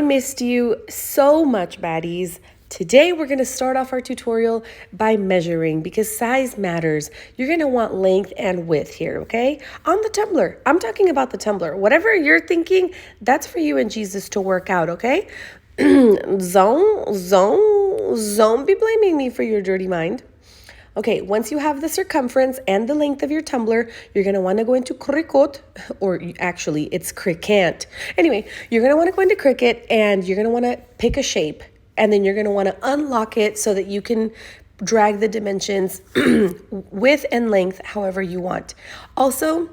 missed you so much, baddies. Today we're going to start off our tutorial by measuring because size matters. You're going to want length and width here, okay? On the tumbler. I'm talking about the tumbler. Whatever you're thinking, that's for you and Jesus to work out, okay? Zone, be blaming me for your dirty mind. Okay, once you have the circumference and the length of your tumbler, you're going to want to go into Cricut, or actually it's Cricut. Anyway, you're going to want to go into Cricut and you're going to want to pick a shape, and then you're going to want to unlock it so that you can drag the dimensions width and length however you want. Also,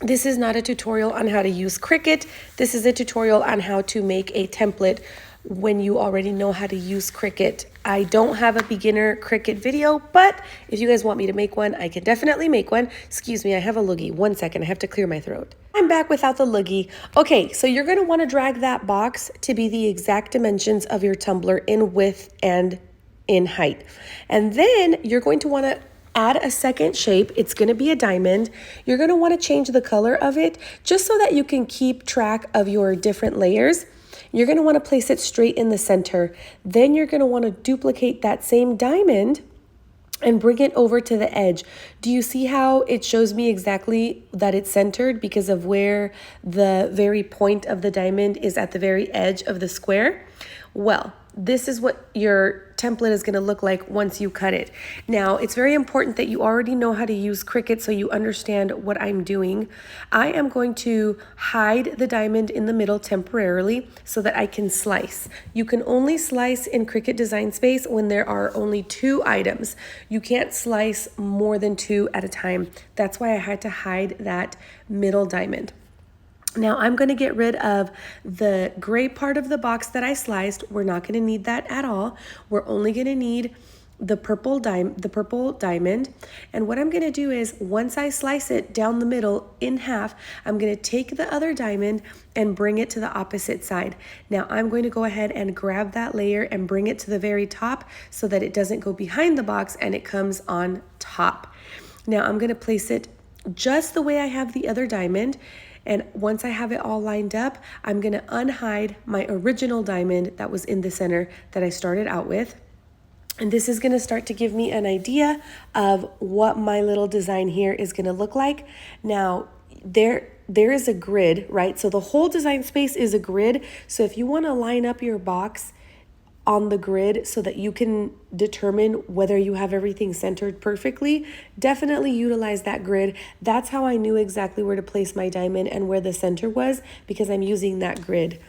this is not a tutorial on how to use Cricut. This is a tutorial on how to make a template when you already know how to use Cricut. I don't have a beginner Cricut video, but if you guys want me to make one, I can definitely make one. Excuse me, I have a loogie. 1 second, I have to clear my throat. I'm back without the loogie. Okay, so you're gonna wanna drag that box to be the exact dimensions of your tumbler in width and in height. And then you're going to wanna add a second shape. It's going to be a diamond. You're going to want to change the color of it just so that you can keep track of your different layers. You're going to want to place it straight in the center. Then you're going to want to duplicate that same diamond and bring it over to the edge. Do you see how it shows me exactly that it's centered because of where the very point of the diamond is at the very edge of the square? Well, this is what your template is going to look like once you cut it. Now, it's very important that you already know how to use Cricut so you understand what I'm doing. I am going to hide the diamond in the middle temporarily so that I can slice. You can only slice in Cricut Design Space when there are only 2 items. You can't slice more than 2 at a time. That's why I had to hide that middle diamond. Now I'm going to get rid of the gray part of the box that I sliced. We're not going to need that at all. We're only going to need the purple diamond. And what I'm going to do is once I slice it down the middle in half, I'm going to take the other diamond and bring it to the opposite side. Now I'm going to go ahead and grab that layer and bring it to the very top so that it doesn't go behind the box and it comes on top. Now I'm going to place it just the way I have the other diamond. And once I have it all lined up, I'm going to unhide my original diamond that was in the center that I started out with. And this is going to start to give me an idea of what my little design here is going to look like. Now, there is a grid, right? So the whole design space is a grid. So if you want to line up your box on the grid so that you can determine whether you have everything centered perfectly, definitely utilize that grid. That's how I knew exactly where to place my diamond and where the center was, because I'm using that grid.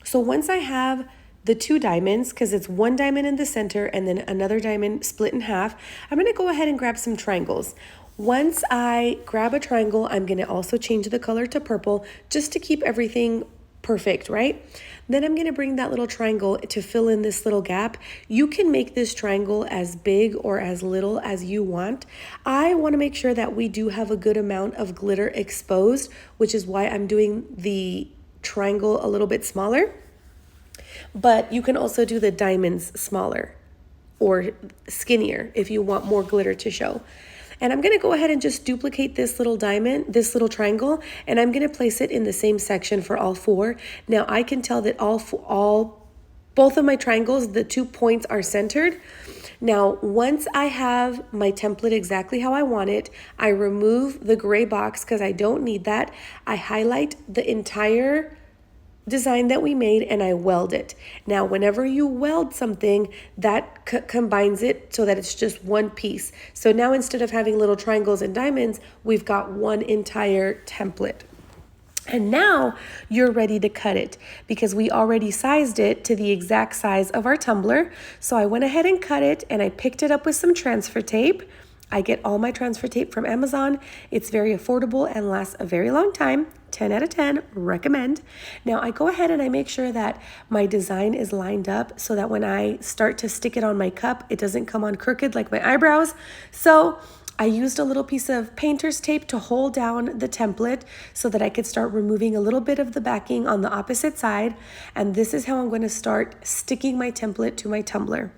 So once I have the 2 diamonds, because it's 1 diamond in the center and then another diamond split in half, I'm going to go ahead and grab some triangles. Once I grab a triangle, I'm going to also change the color to purple just to keep everything perfect, right? Then I'm going to bring that little triangle to fill in this little gap. You can make this triangle as big or as little as you want. I want to make sure that we do have a good amount of glitter exposed, which is why I'm doing the triangle a little bit smaller. But you can also do the diamonds smaller or skinnier if you want more glitter to show. And I'm going to go ahead and just duplicate this little diamond, this little triangle, and I'm going to place it in the same section for all 4. Now I can tell that both of my triangles, the 2 points are centered. Now, once I have my template exactly how I want it, I remove the gray box because I don't need that. I highlight the entire design that we made and I weld it. Now, whenever you weld something, that combines it so that it's just one piece. So now instead of having little triangles and diamonds, we've got one entire template. And now you're ready to cut it because we already sized it to the exact size of our tumbler. So I went ahead and cut it and I picked it up with some transfer tape. I get all my transfer tape from Amazon. It's very affordable and lasts a very long time. 10 out of 10, recommend. Now I go ahead and I make sure that my design is lined up so that when I start to stick it on my cup, it doesn't come on crooked like my eyebrows. So I used a little piece of painter's tape to hold down the template so that I could start removing a little bit of the backing on the opposite side. And this is how I'm going to start sticking my template to my tumbler.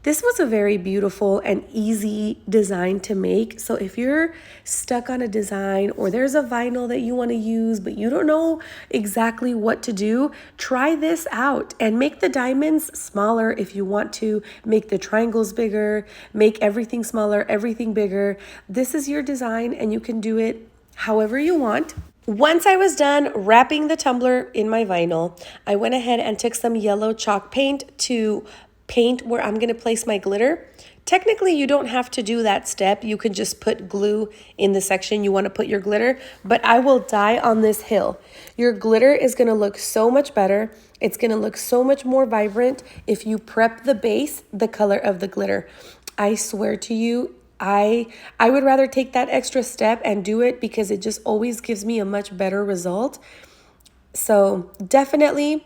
This was a very beautiful and easy design to make. So if you're stuck on a design or there's a vinyl that you want to use, but you don't know exactly what to do, try this out and make the diamonds smaller if you want to, make the triangles bigger, make everything smaller, everything bigger. This is your design and you can do it however you want. Once I was done wrapping the tumbler in my vinyl, I went ahead and took some yellow chalk paint to paint where I'm going to place my glitter. Technically, you don't have to do that step. You can just put glue in the section you want to put your glitter, but I will die on this hill. Your glitter is going to look so much better. It's going to look so much more vibrant if you prep the base the color of the glitter. I swear to you, I would rather take that extra step and do it because it just always gives me a much better result. So definitely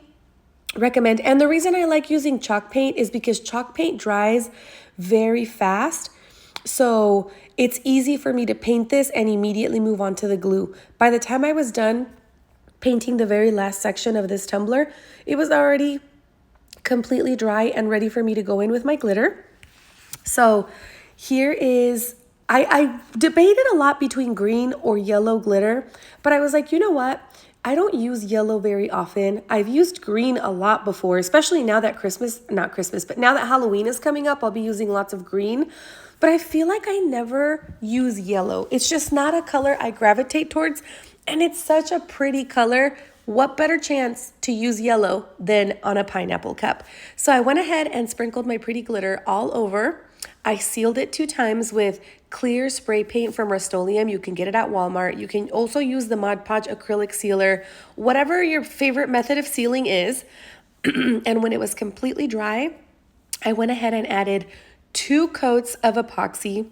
recommend. And the reason I like using chalk paint is because chalk paint dries very fast. So it's easy for me to paint this and immediately move on to the glue. By the time I was done painting the very last section of this tumbler, it was already completely dry and ready for me to go in with my glitter. So here is, I debated a lot between green or yellow glitter, but I was like, you know what? I don't use yellow very often. I've used green a lot before, especially now that but now that Halloween is coming up, I'll be using lots of green. But I feel like I never use yellow. It's just not a color I gravitate towards, and it's such a pretty color. What better chance to use yellow than on a pineapple cup? So I went ahead and sprinkled my pretty glitter all over. I sealed it 2 times with clear spray paint from Rust-Oleum. You can get it at Walmart. You can also use the Mod Podge acrylic sealer, whatever your favorite method of sealing is. And when it was completely dry, I went ahead and added 2 coats of epoxy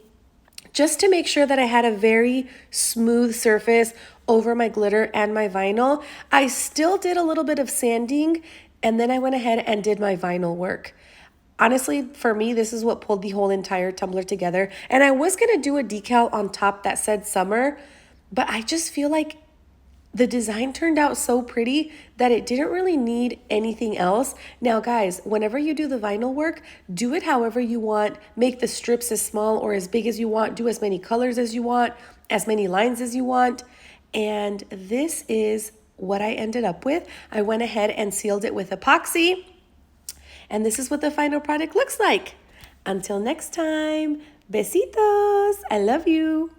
just to make sure that I had a very smooth surface over my glitter and my vinyl. I still did a little bit of sanding, and then I went ahead and did my vinyl work. Honestly, for me, this is what pulled the whole entire tumbler together. And I was going to do a decal on top that said summer, but I just feel like the design turned out so pretty that it didn't really need anything else. Now, guys, whenever you do the vinyl work, do it however you want. Make the strips as small or as big as you want. Do as many colors as you want, as many lines as you want. And this is what I ended up with. I went ahead and sealed it with epoxy. And this is what the final product looks like. Until next time, besitos. I love you.